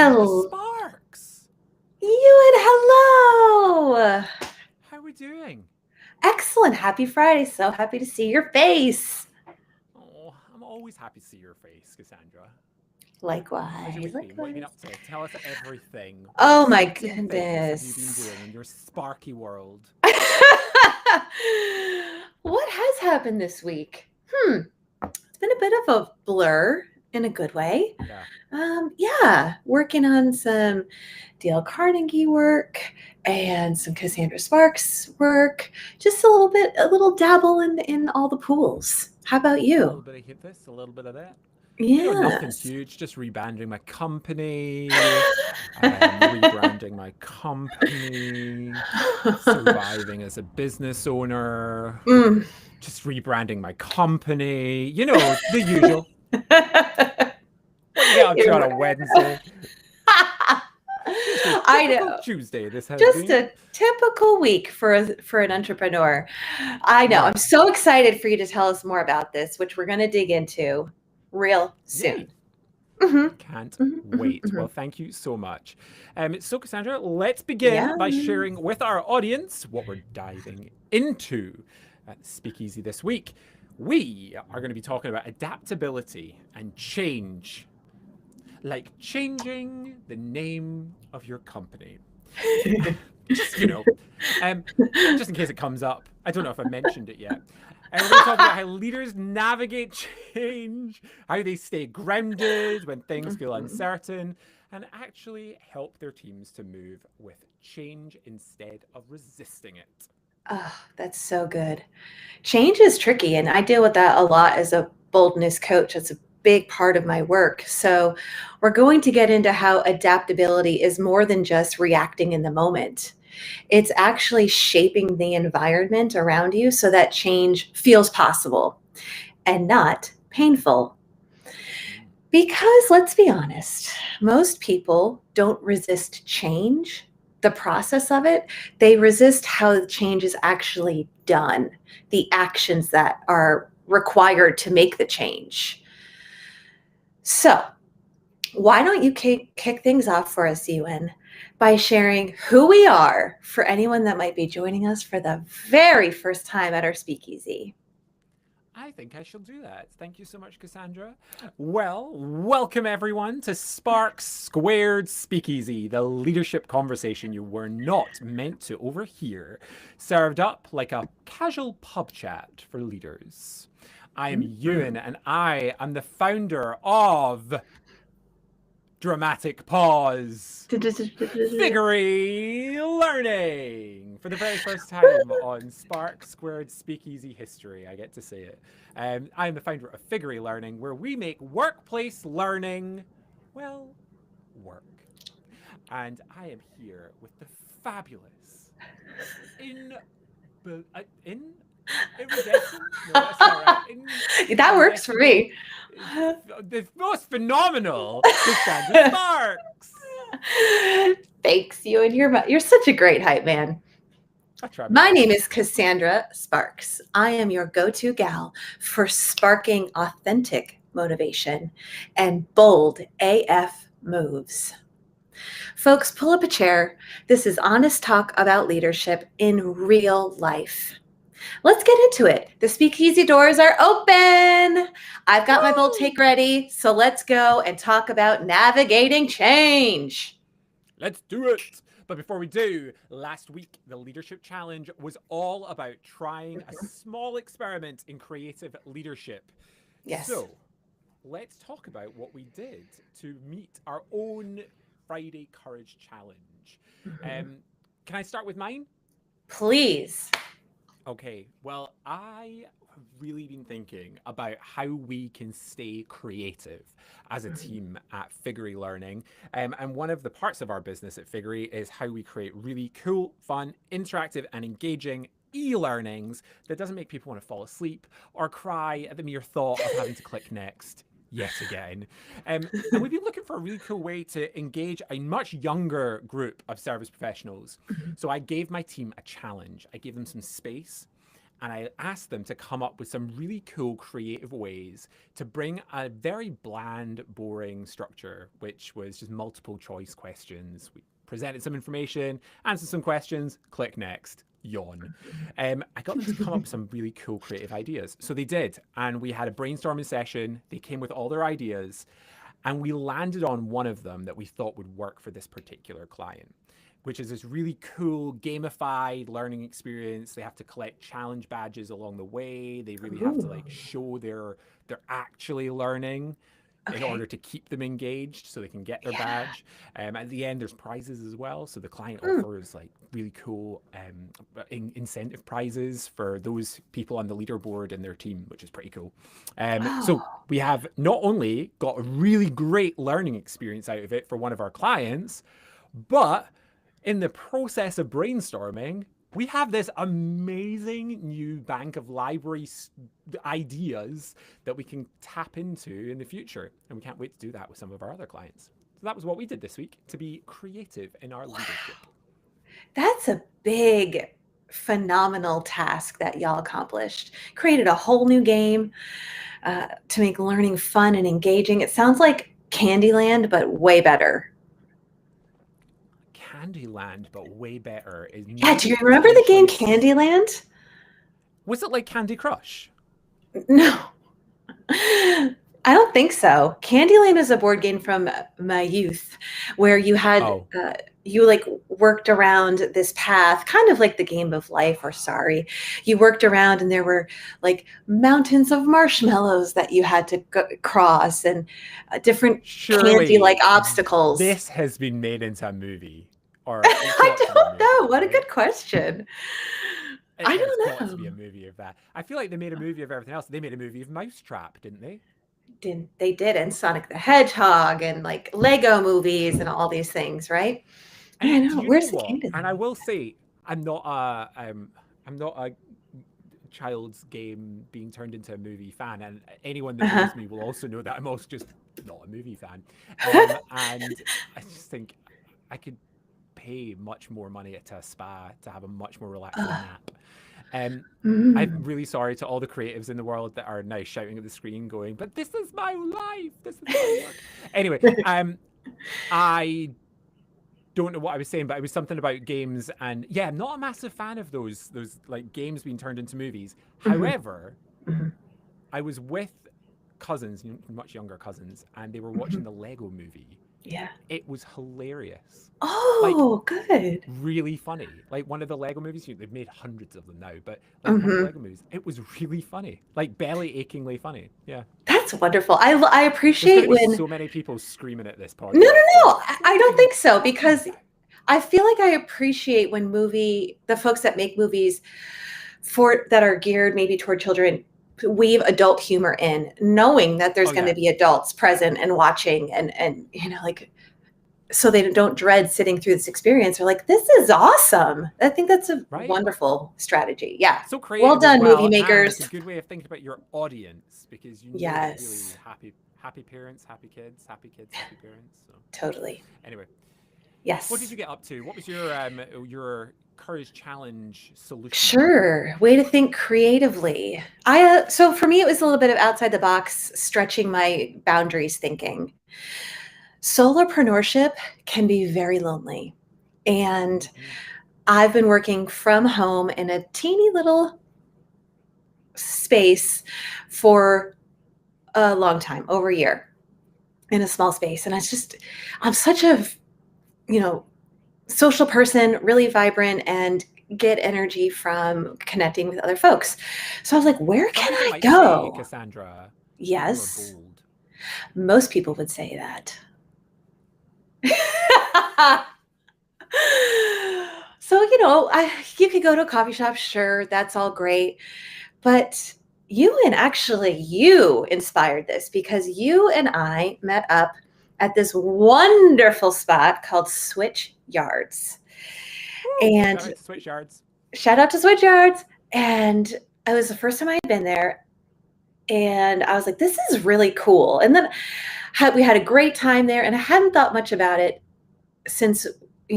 Cassandra Hello, Sparks. you and hello. How are we doing? Excellent. Happy Friday. So happy to see your face. Oh, I'm always happy to see your face, Cassandra. How's your Likewise, week been? What have you been likewise. up to? Tell us everything. What Oh my exciting things have you been goodness. doing in your Sparky world? What has happened this week? It's been a bit of a blur in a good way. Yeah. Yeah, working on some Dale Carnegie work and some Cassandra Sparks work. Just a little dabble in all the pools. How about A you? little bit of this, a little bit of that. Nothing Yes. huge. Just rebranding my company, rebranding my company, surviving as a business owner, Mm. just rebranding my company. The usual. What you get up to You're on a right. Wednesday. Just a I typical know. Tuesday this has Just been. a typical week for an entrepreneur. I know. I'm Right. so excited for you to tell us more about this, which we're going to dig into real Yay. soon. hmm Can't hmm wait. Well, thank you so much. So, Cassandra, let's Yeah. begin by sharing with our audience what we're diving into at Speakeasy this week. We are going to be talking about adaptability and change, like changing the name of your company. just you know, um, just in case it comes up. I don't know if I mentioned it yet. And we're going to talk about how leaders navigate change, how they stay grounded when things feel Mhm. uncertain, and actually help their teams to move with change instead of resisting it. Oh, that's so good. Change is tricky, and I deal with that a lot as a boldness coach. That's a big part of my work. So, we're going to get into how adaptability is more than just reacting in the moment. It's actually shaping the environment around you so that change feels possible and not painful. Mm. Because let's be honest, most people don't resist change, the process of it. They resist how the change is actually done, the actions that are required to make the change. So, why don't you kick things off for us, Ewan, by sharing who we are for anyone that might be joining us for the very first time at our speakeasy? I think I shall do that. Thank you so much, Cassandra. Well, welcome everyone to Sparks Squared Speakeasy, the leadership conversation you were not meant to overhear, served up like a casual pub chat for leaders. I am Ewan, and I am the founder of Dramatic Pause. Figure learning for the very first time on Spark Squared Speakeasy history. I get to say it. I'm the founder of Figure Learning, where we make workplace learning, well, work. And I am here with the fabulous, in, in iridescent. No, that's not right. That works for me. Indescribable. The most phenomenal Cassandra Sparks. Thanks, Ewan. You're such a great hype man. I try my My name best. is Cassandra Sparks. I am your go to gal for sparking authentic motivation and bold AF moves. Folks, pull up a chair. This is honest talk about leadership in real life. Let's get into it. The speakeasy doors are open. I've got my bold take ready. So let's go and talk about navigating change. Let's do it. But before we do, last week the Leadership Challenge was all about trying a small experiment in creative leadership. Yes. So let's talk about what we did to meet our own Friday Courage Challenge. Mhm. Can I start with mine? Please. Okay, well, I have really been thinking about how we can stay creative as a team at Figure Learning. And one of the parts of our business at Figure is how we create really cool, fun, interactive, and engaging e-learnings that doesn't make people want to fall asleep or cry at the mere thought of having to click next yet again. And we've been looking for a really cool way to engage a much younger group of service professionals. So I gave my team a challenge. I gave them some space and I asked them to come up with some really cool, creative ways to bring a very bland, boring structure, which was just multiple choice questions. We presented some information, answered some questions, click next, yawn. I got them to come up with some really cool, creative ideas. So they did, and we had a brainstorming session. They came with all their ideas, and we landed on one of them that we thought would work for this particular client, which is this really cool gamified learning experience. They have to collect challenge badges along the way. They really have to Ooh, show they're actually learning in order okay. to keep them engaged so they can get their Yeah. badge. At the end, there's prizes as well. So the client Mm. offers really cool incentive prizes for those people on the leaderboard in their team, which is pretty cool. So Oh, we have not only got a really great learning experience out of it for one of our clients, but in the process of brainstorming, we have this amazing new bank of library ideas that we can tap into in the future. And we can't wait to do that with some of our other clients. So that was what we did this week to be creative in our leadership. wow. That's a big, phenomenal task that y'all accomplished. Created a whole new game to make learning fun and engaging. It sounds like Candyland, but way better. Candyland, but way better, is Yeah, do maybe you remember the game potentially. Candyland? Was it like Candy Crush? No. I don't think so. Candyland is a board game from my youth where you had Oh, you worked around this path, kind of like the game of life or sorry. You worked around and there were like mountains of marshmallows that you had to cross and different candy like surely obstacles. this has been made into a movie, or it's I got to be a don't know. movie, What a right? good question. I It's don't got to be a know. movie of that. I feel like they made a movie of everything else. They made a movie of Mousetrap, didn't they? They did and Sonic the Hedgehog and like Lego movies and all these things, right? I And do know. you know Where's the what? And I Candyland? will say, I'm not a child's game being turned into a movie fan, and anyone that Uh-huh. knows me will also know that I'm also just not a movie fan. And I just think I could pay much more money at a spa to have a much more relaxing Uh, nap. Um, I'm mm. really sorry to all the creatives in the world that are now shouting at the screen, going, "But this is my life. This is my work." Anyway, I don't know what I was saying, but it was something about games, and yeah, I'm not a massive fan of those like games being turned into movies. Mhm, However, mhm, I was with cousins, much younger cousins, and they were watching mhm. the Lego movie. Yeah. It was hilarious. Like Oh, good. really funny. Like one of the Lego movies, they've made hundreds of them now, but like one of the Mhm. Lego movies, it was really funny. Like belly achingly funny. Yeah. That's wonderful. I There's going appreciate to be when so many people screaming at this no, no, podcast going, no. I what are don't you think so talking because about? I feel like I appreciate when the folks that make movies for that are geared maybe toward children weave adult humor in, knowing that there's Oh, going to yeah. be adults present and watching and like so they don't dread sitting through this experience. They're like, this is awesome. I think that's a Right? wonderful strategy. Yeah. So Well creative as done, movie well. And it's a makers. good way of thinking about your audience because you know that really Yes, happy parents, happy kids, happy parents. So totally. anyway, what did Yes. you get up to? What was your courage challenge solution? Sure. Way to think creatively. So for me, it was a little bit of outside the box, stretching my boundaries thinking. Solopreneurship can be very lonely. And Hmm. I've been working from home in a teeny little space for a long time, over a year, in a small space. And I'm such a, you know, social person, really vibrant and get energy from connecting with other folks. So I was like, where Some can people I might say, go? Cassandra, you are Yes, bold. most people would say that. So, you could go to a coffee shop, sure, that's all great. But you inspired this because you and I met up at this wonderful spot called Switch Yards. Woo! Shout And out to Switch Yards. shout out to Switch Yards. And it was the first time I had been there. And I was like, this is really cool. And then we had a great time there. And I hadn't thought much about it since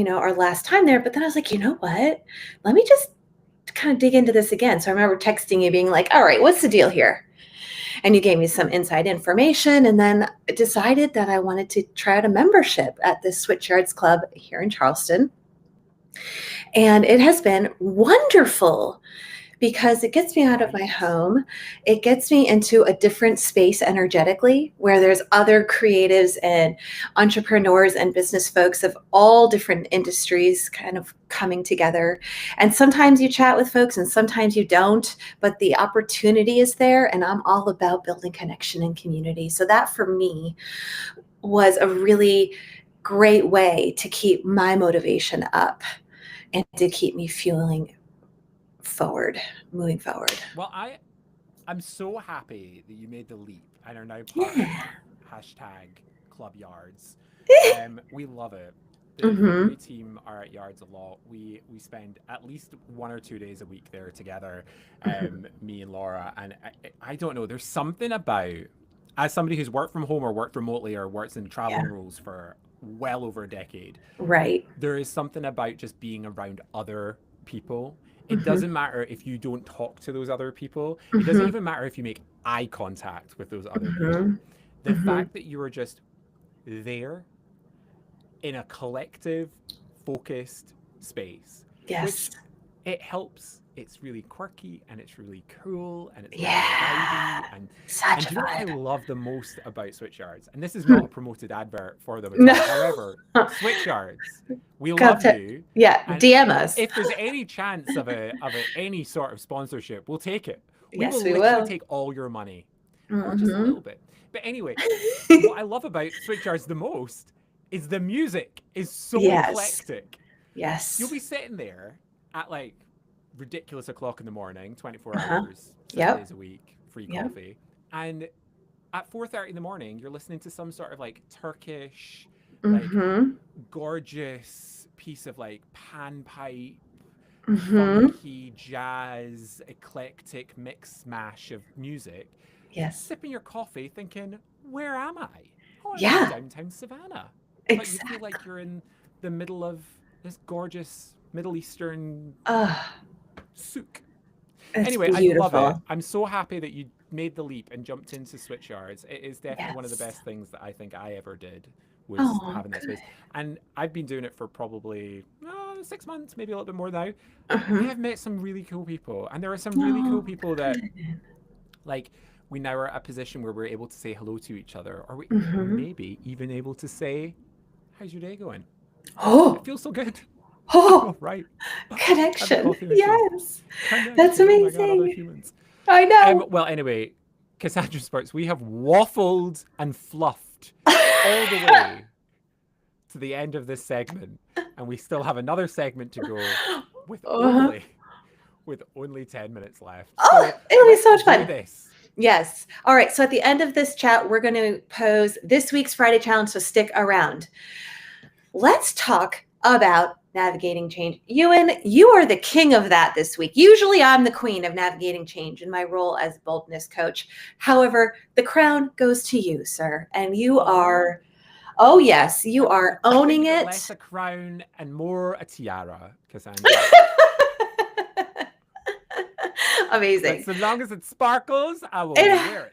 our last time there. But then I was like, you know what? Let me just kind of dig into this again. So I remember texting you being like, all right, what's the deal here? And you gave me some inside information, and then decided that I wanted to try out a membership at this Switchyards Club here in Charleston. And it has been wonderful because it gets me out of my home. It gets me into a different space energetically where there's other creatives and entrepreneurs and business folks of all different industries kind of coming together. And sometimes you chat with folks and sometimes you don't, but the opportunity is there. And I'm all about building connection and community. So that for me was a really great way to keep my motivation up and to keep me fueling forward, moving forward. Well, I'm so happy that you made the leap and are now part of hashtag Club Yards. We love it. The Figure team are at Yards a lot. We spend at least 1 or 2 days a week there together, me and Laura. And I don't know, there's something about, as somebody who's worked from home or worked remotely or works in traveling roles for well over a decade, right? There is something about just being around other people. It doesn't matter if you don't talk to those other people. It doesn't even matter if you make eye contact with those other people. The fact that you are just there in a collective, focused space. Yes. Which it helps. It's really quirky and it's really cool and it's really vibey. And such you know what I vibe. love the most about Switchyards? And this is not a promoted advert for them at all. However, Switchyards, we love you. Yeah, And DM us. if there's any chance of any sort of sponsorship, we'll take it. We will we literally will. take all your money. Or just a little bit. But anyway, what I love about Switchyards the most is the music is so eclectic. Yes. You'll be sitting there at like ridiculous o'clock in the morning, 24 hours, 7 days a week, free coffee. And at 4:30 in the morning, you're listening to some sort of like Turkish, like gorgeous piece of like panpipe, funky jazz, eclectic mix mash of music. Yes. Sipping your coffee, thinking, "Where am I? Oh, I'm in downtown Savannah." Exactly. But you feel like you're in the middle of this gorgeous Middle Eastern souk. Anyway, beautiful. I love it. I'm so happy that you made the leap and jumped into Switchyards. It is definitely one of the best things that I think I ever did, was having that space. And I've been doing it for probably 6 months, maybe a little bit more now. I have met some really cool people. And there are some really cool people that, like, we now are at a position where we're able to say hello to each other. Or we maybe even able to say, "How's your day going?" Oh, it feels so good. Oh, right. Connection. Yes. That's amazing. Oh my God, other humans. I know. Well, anyway, Cassandra Sparks, we have waffled and fluffed all the way to the end of this segment, and we still have another segment to go with only 10 minutes left. Oh, so it'll be so much fun. This. Yes. All right. So at the end of this chat, we're going to pose this week's Friday challenge, so stick around. Let's talk about navigating change. Ewan, you are the king of that this week. Usually I'm the queen of navigating change in my role as boldness coach. However, the crown goes to you, sir. And you are, oh yes, you are owning it. Less a crown and more a tiara, Cassandra. Amazing. But so long as it sparkles, I will wear it.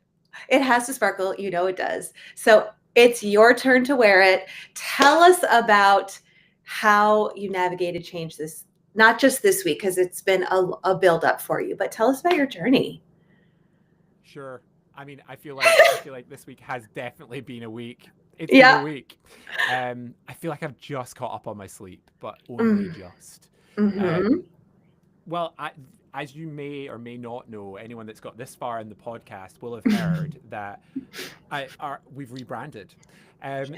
It has to sparkle. You know it does. So it's your turn to wear it. Tell us about how you navigated change this, not just this week, because it's been a build up for you, but tell us about your journey. Sure. I mean, I feel like this week has definitely been a week. It's been a week. I feel like I've just caught up on my sleep, but only just. Well, as you may or may not know, anyone that's got this far in the podcast will have heard that we've rebranded.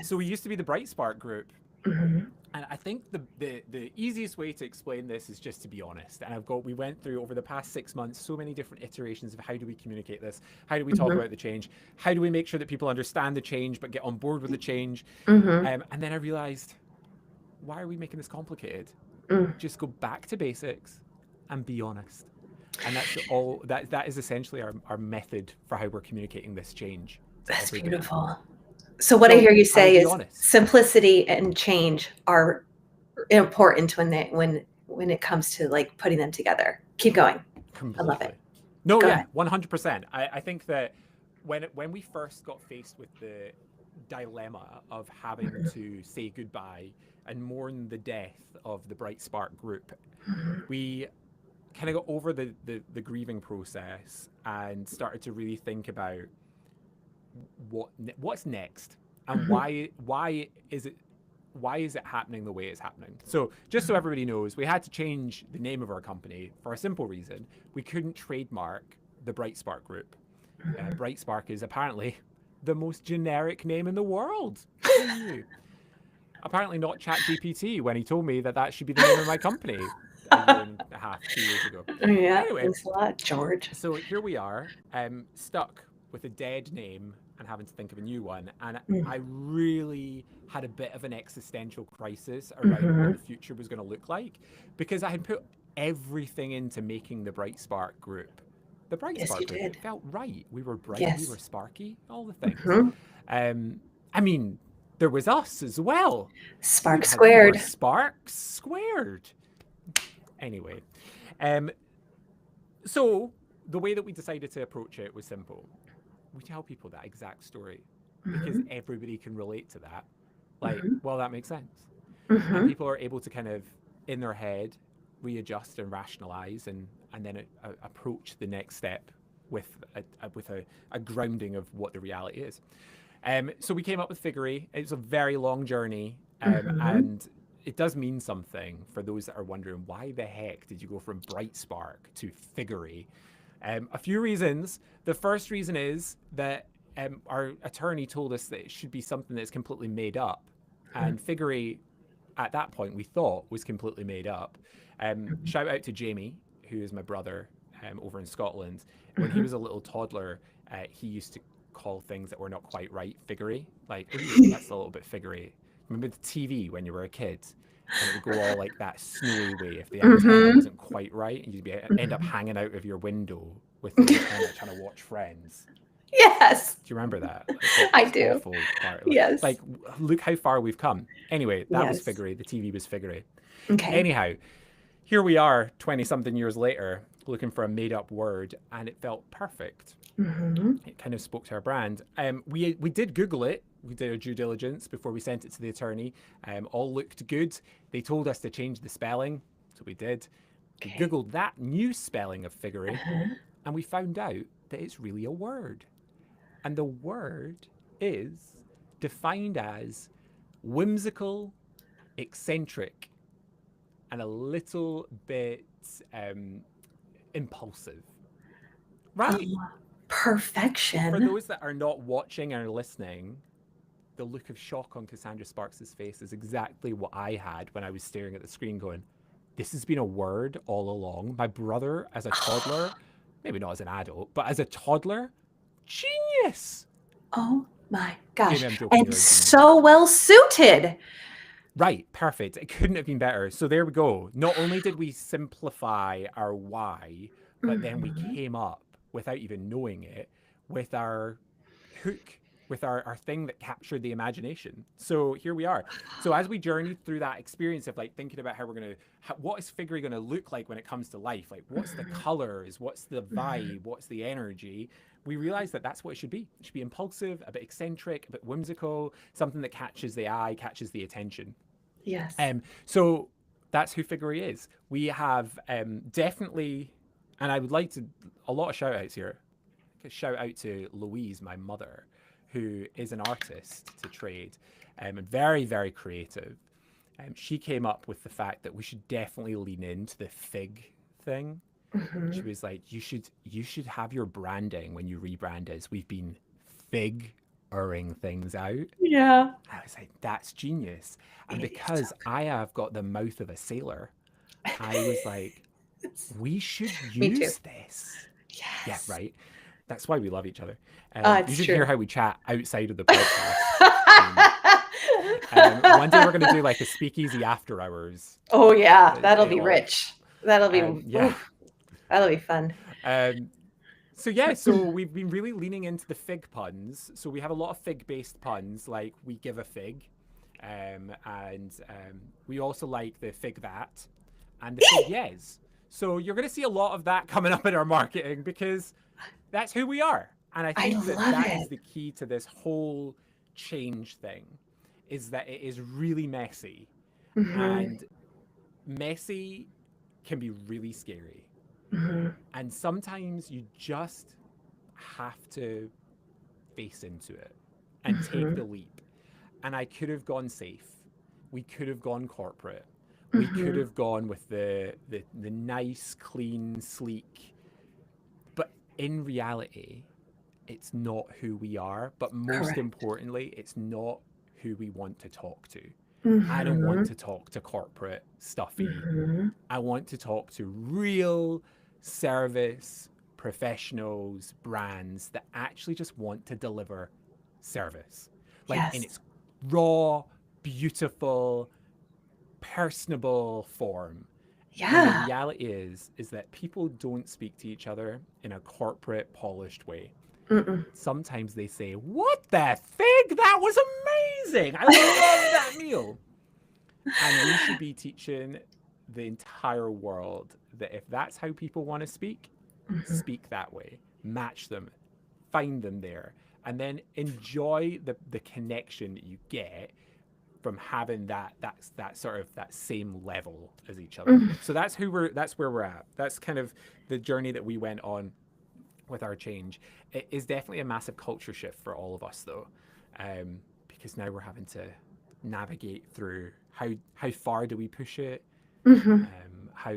So we used to be the Bright Spark Group. And I think the easiest way to explain this is just to be honest. And we went through over the past 6 months so many different iterations of how do we communicate this? How do we talk about the change? How do we make sure that people understand the change but get on board with the change? And then I realized, why are we making this complicated? Just go back to basics and be honest. And that's all. That is essentially our method for how we're communicating this change. That's beautiful. So what I hear you say is simplicity and change are important when when it comes to like putting them together. Keep going. I love it. No, Go yeah, ahead. 100%. I think that when we first got faced with the dilemma of having to say goodbye and mourn the death of the Bright Spark group, Mhm. we kind of got over the grieving process and started to really think about what's next and Mhm. why is it happening the way it's happening. So just so everybody knows, we had to change the name of our company for a simple reason. We couldn't trademark the Bright Spark group. Bright Spark is apparently the most generic name in the world. Who knew? Apparently not ChatGPT when he told me that that should be the name of my company a year and a half, 2 years ago. Yeah, Anyway, thanks a lot, George. so here we are, stuck with a dead name and having to think of a new one. And I Mm. really had a bit of an existential crisis around what Mhm. the future was going to look like, because I had put everything into making the Bright Spark group. The Bright Yes, you Spark group, it did. felt right. We were bright, we were Yes. sparky, all the things. Mhm. Um, I mean, there was us as well. Spark We were squared. sparks squared. Anyway, um, so the way that we decided to approach it was simple. We tell people that exact story because Mhm. everybody can relate to that. Like, Mhm. well, that makes sense. And Mhm. people are able to kind of, in their head, readjust and rationalize and then approach the next step with a grounding of what the reality is. So we came up with Figure. It was a very long journey, Mhm. and it does mean something for those that are wondering why the heck did you go from Bright Spark to Figure. A few reasons. The first reason is that our attorney told us that it should be something that's completely made up, Mhm. and Figure at that point we thought was completely made up. Mhm. Shout out to Jamie, who is my brother over in Scotland. When he Mhm. was a little toddler, he used to call things that were not quite right figure. Like, ooh, that's a little bit figure. Remember the TV when you were a kid? And it would go all like that snowy way if the antenna Mhm. wasn't quite right, and end up Mhm. hanging out of your window with the antenna trying to watch Friends. Yes, Do you remember that? Like, it I was do. awful part. Yes. Like, look how far we've come. Anyway, that was Yes. Figure. The TV was Figure. Okay. Anyhow, here we are 20 something years later looking for a made up word, and it felt perfect. Mhm. It kind of spoke to our brand. We did Google it. We did our due diligence before we sent it to the attorney. All looked good. They told us to change the spelling, so we did. We Okay. Googled that new spelling of Figure, Uh-huh. and we found out that it's really a word. And the word is defined as whimsical, eccentric, and a little bit impulsive. Right? Oh, For perfection. those that are not watching or listening, the look of shock on Cassandra Sparks' face is exactly what I had when I was staring at the screen going, this has been a word all along. My brother, as a toddler, maybe not as an adult, but as a toddler, genius. Oh my gosh. Jamie, I'm joking, And you're a genius. so well suited. Right, perfect. It couldn't have been better. So there we go. Not only did we simplify our why, but then we Mhm. came up, without even knowing it, with our hook, with our thing that captured the imagination. So here we are. So as we journeyed through that experience of like thinking about how we're going to, what is Figure going to look like when it comes to life? Like, what's the Mhm. colors? What's the Mhm. vibe? What's the energy? We realized that that's what it should be. It should be impulsive, a bit eccentric, a bit whimsical, something that catches the eye, catches the attention. Yes. So that's who Figure is. We have definitely, and I would like to, a lot of shout outs here. Shout out to Louise, my mother, who is an artist to trade and very, very creative. She came up with the fact that we should definitely lean into the fig thing. She Mhm. was like, you should have your branding when you rebrand us. We've been figuring things out. Yeah. I was like, that's genius. And It is so because I have got the mouth of a sailor, I was like, good. we should Me too. use this. Yeah, Yes. right. That's why we love each other. You It's should hear true. how we chat outside of the podcast. Um, One day we're going to do like a speakeasy after hours. Oh yeah, that'll be It'll, rich. That'll be yeah. oof, that'll be fun. Um, so yeah, so we've been really leaning into the fig puns. So we have a lot of fig-based puns, like we give a fig, and we also like the fig that, And they said yes. So you're going to see a lot of that coming up in our marketing because that's who we are. And I I think that love that is it. the key to this whole change thing, is that it is really messy. Hmm. And messy can be really scary. Hmm. And sometimes you just have to face into it and take the Hmm. leap. And I could have gone safe. We could have gone corporate. We could Hmm. have gone with the nice, clean, sleek. But in reality, it's not who we are. But most Correct. importantly, it's not who we want to talk to. I don't want Hmm. to talk to corporate stuffy. Hmm. I want to talk to real service professionals, brands that actually just want to deliver service, like in Yes. its raw, beautiful, personable form. When the Yeah. reality is that people don't speak to each other in a corporate, polished way. Mm-mm. Sometimes they say, "What the fig? That was amazing! I love that meal." And we should be teaching the entire world that if that's how people want to Hmm. speak that way, match them, find them there, and then enjoy the connection that you get from having that sort of that same level as each other. Hmm. So that's where we're at. That's kind of the journey that we went on with our change. It is definitely a massive culture shift for all of us though, because now we're having to navigate through how far do we push it, Hmm. how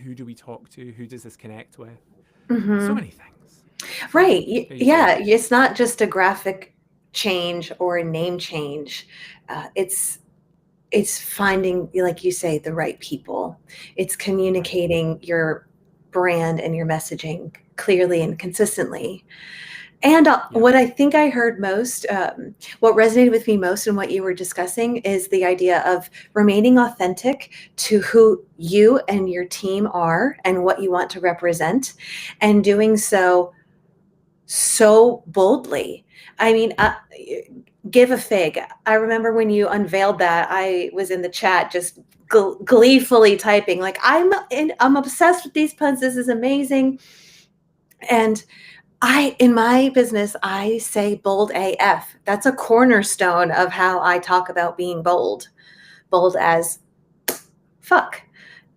who do we talk to, who does this connect with, so Hmm. many things. So Right. there you go. Yeah. It's not just a graphic change or a name change. It's finding, like you say, the right people. It's Right. communicating your brand and your messaging clearly and consistently. And Yep. what I think I heard most, what resonated with me most in what you were discussing is the idea of remaining authentic to who you and your team are and what you want to represent, and doing so boldly. I mean, give a fig. I remember when you unveiled that, I was in the chat just gleefully typing, like, I'm obsessed with these puns. This is amazing. And in my business, I say bold AF. That's a cornerstone of how I talk about being bold. Bold as fuck.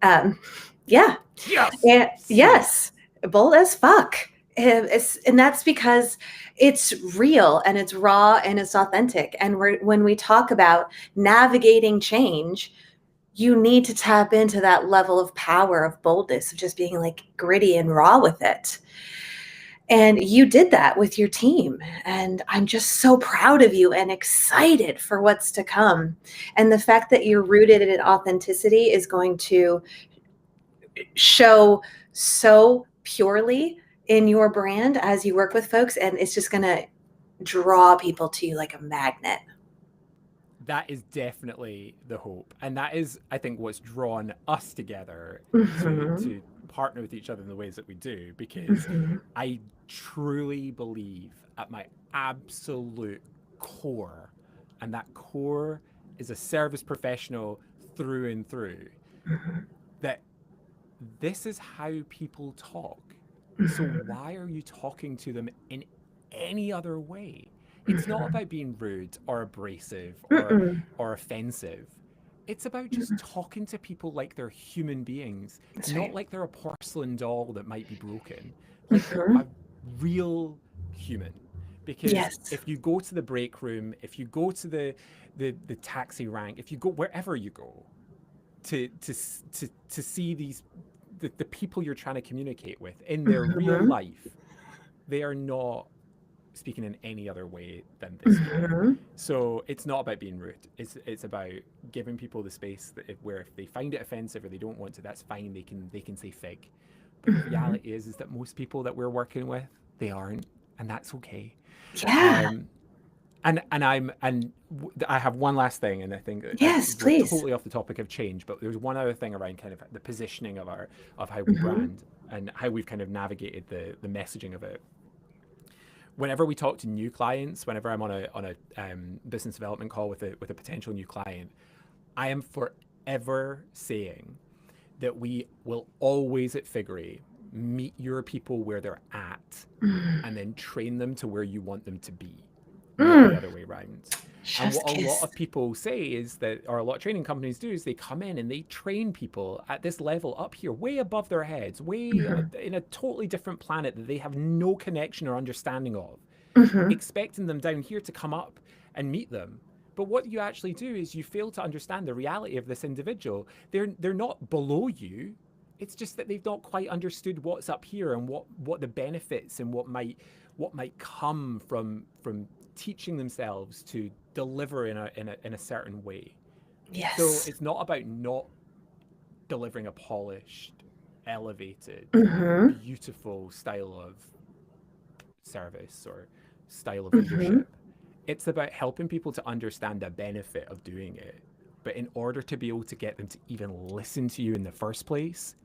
Um, yeah. Yes. And Sweet. yes, bold as fuck. And that's because it's real and it's raw and it's authentic. And when we talk about navigating change, you need to tap into that level of power of boldness, of just being like gritty and raw with it. And you did that with your team. And I'm just so proud of you and excited for what's to come. And the fact that you're rooted in authenticity is going to show so purely in your brand as you work with folks. And it's just going to draw people to you like a magnet. That is definitely the hope, and that is, I think, what's drawn us together Hmm. to partner with each other in the ways that we do, because Hmm. I truly believe at my absolute core, and that core is a service professional through and through, Hmm. that this is how people talk. So Hmm. why are you talking to them in any other way? It's not Hmm. about being rude or abrasive Hmm. or offensive. It's about just talking to people like they're human beings, That's not right. like they're a porcelain doll that might be broken, like they're Hmm. a real human. Because Yes. if you go to the break room, if you go to the taxi rank, if you go wherever you go, to see the people you're trying to communicate with in their real Hmm. life, they are not speaking in any other way than this way. Hmm. So it's not about being rude. It's about giving people the space that where if they find it offensive or they don't want to, that's fine. They can say fig. But the Hmm. reality is that most people that we're working with, they aren't, and that's okay. Yeah. Um, and I have one last thing, and I think Yes, we're please. totally off the topic of change, but there's one other thing around kind of the positioning of how we Hmm. brand and how we've kind of navigated the messaging of it. Whenever we talk to new clients, whenever I'm on a business development call with a potential new client, I am forever saying that we will always at Figure meet your people where they're at Mm. and then train them to where you want them to be, not the Mm. other way around. And Chef's what a lot kiss. of people say is that, or a lot of training companies do, is they come in and they train people at this level up here, way above their heads, way Mhm. in a totally different planet that they have no connection or understanding of, Mhm. expecting them down here to come up and meet them. But what you actually do is you fail to understand the reality of this individual. They're not below you. It's just that they've not quite understood what's up here and what the benefits and what might come from teaching themselves to deliver in a certain way. So Yes. it's not about not delivering a polished, elevated, Mhm. beautiful style of service or style of Mhm. leadership. It's about helping people to understand the benefit of doing it. But in order to be able to get them to even listen to you in the first place,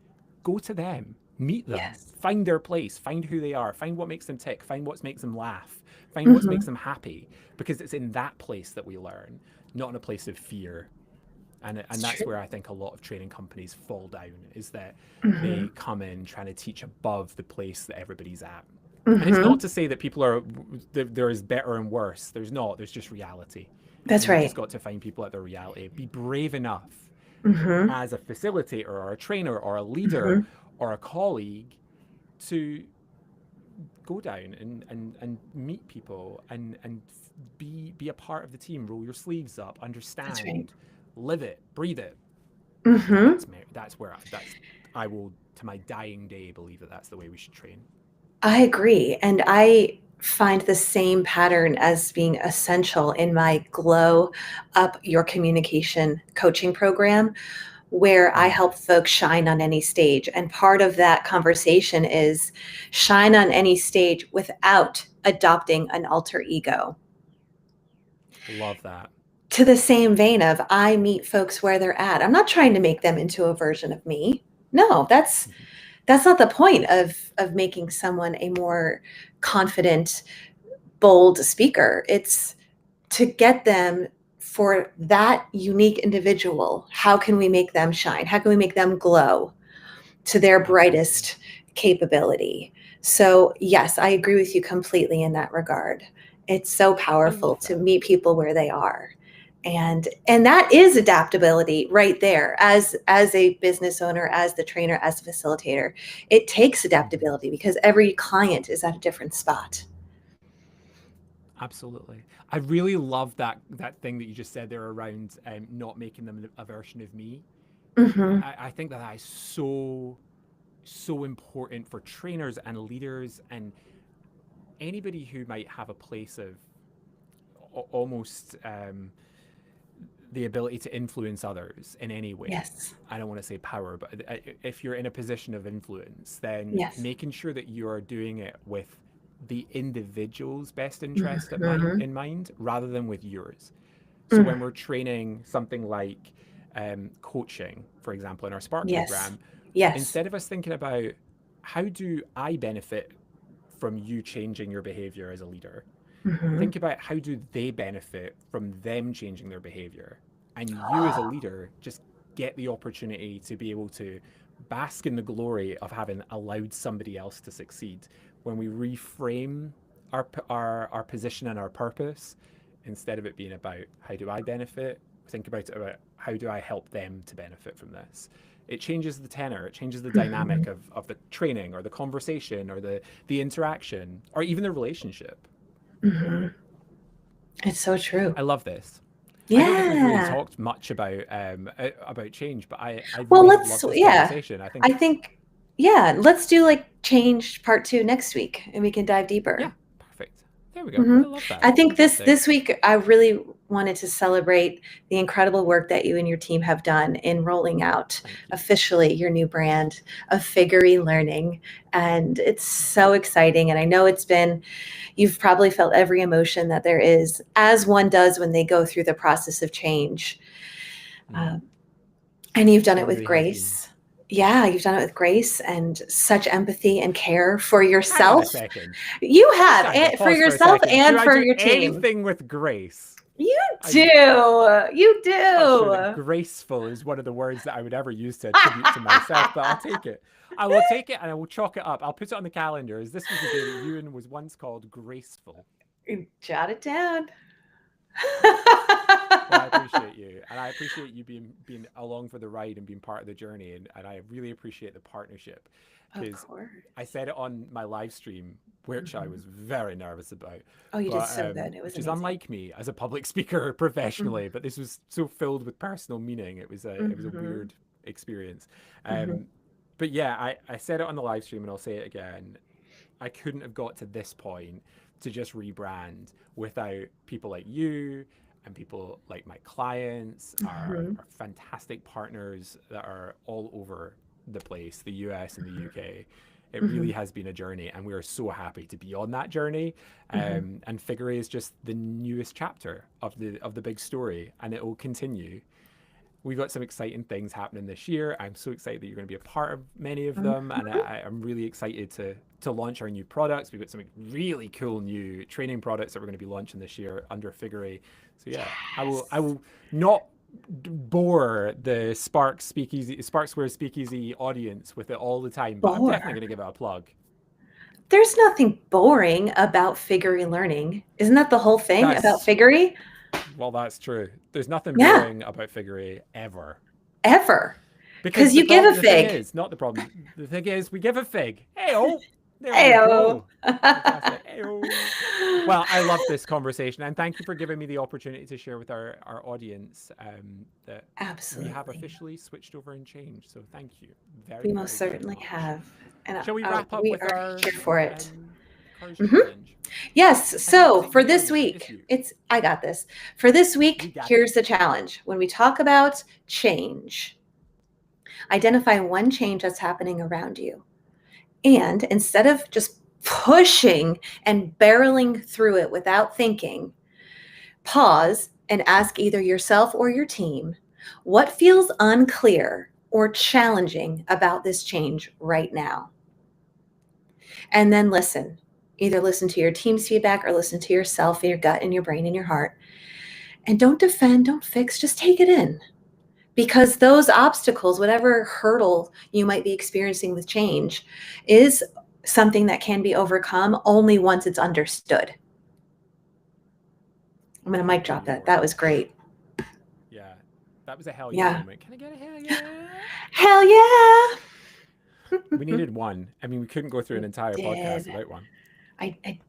go to them, meet them, Yes. find their place, find who they are, find what makes them tick, find what makes them laugh, find what makes Mhm. them happy. Because it's in that place that we learn, not in a place of fear. And It's that's true. where I think a lot of training companies fall down, is that they Mhm. come in trying to teach above the place that everybody's at. And it's not Mhm. to say that people are there is better and worse. There's not. There's just reality, That's and you've just right. got to find people at their reality. Be brave enough Mhm. as a facilitator or a trainer or a leader Mhm. or a colleague to go down and meet people and be a part of the team. Roll your sleeves up, That's right. understand, live it, breathe it. And Mhm. that's where I will to my dying day believe that that's the way we should train. I agree, and I find the same pattern as being essential in my Glow Up Your Communication coaching program, where I Mm. help folks shine on any stage. And part of that conversation is shine on any stage without adopting an alter ego. Love that. To the same vein of I meet folks where they're at. I'm not trying to make them into a version of me. No, that's not the point of making someone a more confident, bold speaker. It's to get them for that unique individual. How can we make them shine? How can we make them glow to their Absolutely. brightest capability? So, yes, I agree with you completely in that regard. It's so I powerful love to that. meet people where they are. And that is adaptability right there as a business owner, as the trainer, as the facilitator. It takes Mhm. adaptability because every client is at a different spot. Absolutely. I really love that thing that you just said there around not making them a version of me. Mhm. I think that is so important for trainers and leaders and anybody who might have a place of almost the ability to influence others in any way. Yes. I don't want to say power, but if you're in a position of influence, then Yes. making sure that you are doing it with the individual's best interest Mhm. in mind rather than with yours. So Mm. when we're training something like coaching, for example, in our Spark Yes. program, Yes. instead of us thinking about how do I benefit from you changing your behavior as a leader, Mhm. think about how do they benefit from them changing their behavior, and you as a leader just get the opportunity to be able to bask in the glory of having allowed somebody else to succeed. When we reframe our position and our purpose, instead of it being about how do I benefit, think about it about how do I help them to benefit from this. It changes the tenor, it changes the Mhm. dynamic of the training or the conversation or the interaction or even the relationship. Mhm. It's so true. I love this. I don't think we've really Yeah. talked much about change, but I Well, really have loved this yeah. conversation. I think I it's think, yeah, let's do like change part 2 next week and we can dive yeah, deeper. perfect. There we go. I Mhm. love that. I think Fantastic. this week I really wanted to celebrate the incredible work that you and your team have done in rolling out Thank you. officially your new brand of Figure Learning, and it's so exciting. And I know you've probably felt every emotion that there is, as one does when they go through the process of change. Mm. Um, and you've done It it with really has been. grace. Yeah, you've done it with grace and such empathy and care for Hang on a yourself. second. You have, Sandra, and for pause for a yourself second. Do and I for do your team. anything with grace? You I do. You touching. do. Graceful is one of the words that I would ever use to attribute to myself, but I'll take it. I will take it and I will chalk it up. I'll put it on the calendar as this was the day that Ewan was once called graceful. Jot it down. Well, I appreciate you, and I appreciate you being along for the ride and being part of the journey, and I really appreciate the partnership Of because course. I said it on my live stream, which I Mhm. was very nervous about, Oh, you did but so good. It was which is amazing. unlike me as a public speaker Mhm. professionally. But this was so filled with personal meaning. It was a Mhm. weird experience. Mhm. Um, but yeah, I said it on the live stream, and I'll say it again. I couldn't have got to this point to just rebrand without people like you and people like my clients, Mhm. our fantastic partners that are all over the place, the US and the UK. It really Mhm. has been a journey, and we are so happy to be on that journey. Mhm. And Figure is just the newest chapter of the big story, and it will continue. We've got some exciting things happening this year. I'm so excited that you're going to be a part of many of them, and Mhm. I'm really excited to launch our new products. We've got some really cool new training products that we're going to be launching this year under Figure. So yeah, I Yes. will not bore the Spark Square Speakeasy audience with it all the time, but I'm definitely Bore. going to give it a plug. There's nothing boring about figure learning. Isn't that the whole thing about That's figure? well, that's true. There's nothing Yeah, boring about Figure ever. ever. Because Because you give a the thing fig. is, not the problem. The thing is, we give a fig. Hey oh, there we Ayo. go. Fantastic. Hey oh. Well, I love this conversation, and thank you for giving me the opportunity to share with our audience that we have Absolutely. officially switched over and changed. So thank you We very, most very, very certainly much. have. And Shall we wrap up we with are our here for it. Courage Mhm. Challenge? Yes. How do you So use it for this internally? week, Just you. I got this. For this You week, got it. here's the challenge. When we talk about change, identify one change that's happening around you. And instead of just pushing and barreling through it without thinking, pause and ask either yourself or your team what feels unclear or challenging about this change right now. And then listen. Either listen to your team's feedback or listen to yourself, your gut, and your brain and your heart. And don't defend, don't fix, just take it in. Because those obstacles, whatever hurdle you might be experiencing with change, is something that can be overcome only once it's understood. I'm going to Couldn't mic agree drop that. more. That was great. Yeah, that was a hell yeah Yeah. moment. Can I get a hell yeah? Hell yeah. We needed one. I mean, we couldn't go through an We entire podcast did. without one. We did.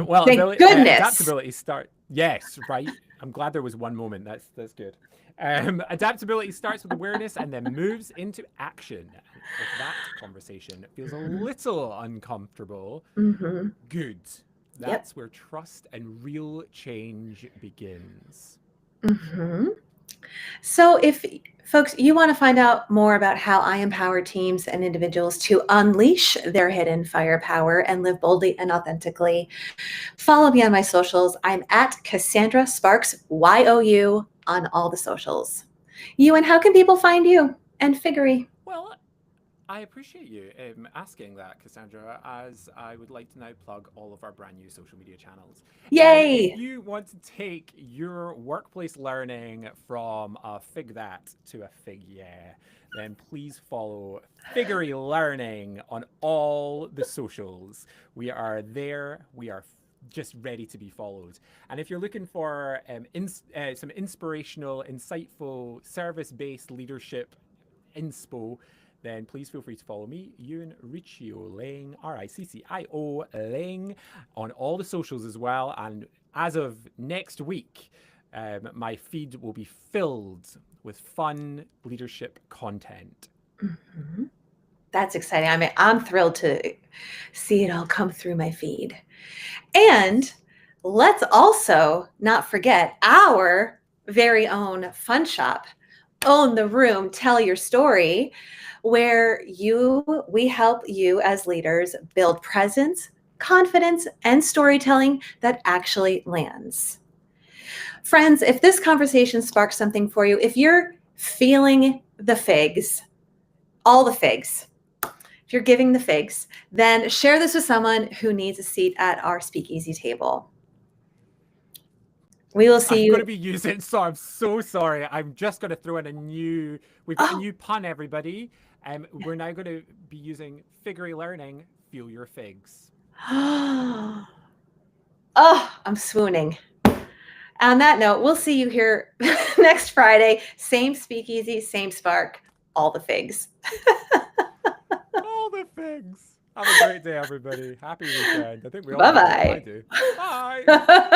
Well, Thank goodness. adaptability start. Yes, right. I'm glad there was one moment. That's good. Adaptability starts with awareness and then moves into action. And if that conversation feels a little uncomfortable, Mm-hmm. good. Yep. That's where trust and real change begins. Mm-hmm. So, if folks, you want to find out more about how I empower teams and individuals to unleash their hidden firepower and live boldly and authentically, follow me on my socials. I'm at Cassandra Sparks, YOU, on all the socials. You and how can people find you and Figure? Well, I appreciate you asking that, Cassandra, as I would like to now plug all of our brand new social media channels. If Yay! you want to take your workplace learning from a Fig That to a Fig Yeah, then please follow Figure Learning on all the socials. We are there. We are just ready to be followed. And if you're looking for some inspirational, insightful, service based leadership inspo, then please feel free to follow me, Ewan Riccio Ling, Riccio Ling, on all the socials as well. And as of next week, my feed will be filled with fun leadership content. Mm-hmm. That's exciting. I mean, I'm thrilled to see it all come through my feed. And let's also not forget our very own fun shop, Own the Room, Tell Your Story, where we help you as leaders build presence, confidence, and storytelling that actually lands. Friends, if this conversation sparks something for you, if you're feeling the figs, all the figs, if you're giving the figs, then share this with someone who needs a seat at our speakeasy table. We will see I'm going to you. be using, so I'm so sorry. I'm just going to throw in we've got a Oh, new pun, everybody. We're now going to be using Figure Learning, Feel Your Figs. oh, I'm swooning. On that note, we'll see you here next Friday. Same speakeasy, same spark, all the figs. All the figs. Have a great day, everybody. Happy weekend. I think we all do. I Bye do. Bye. bye.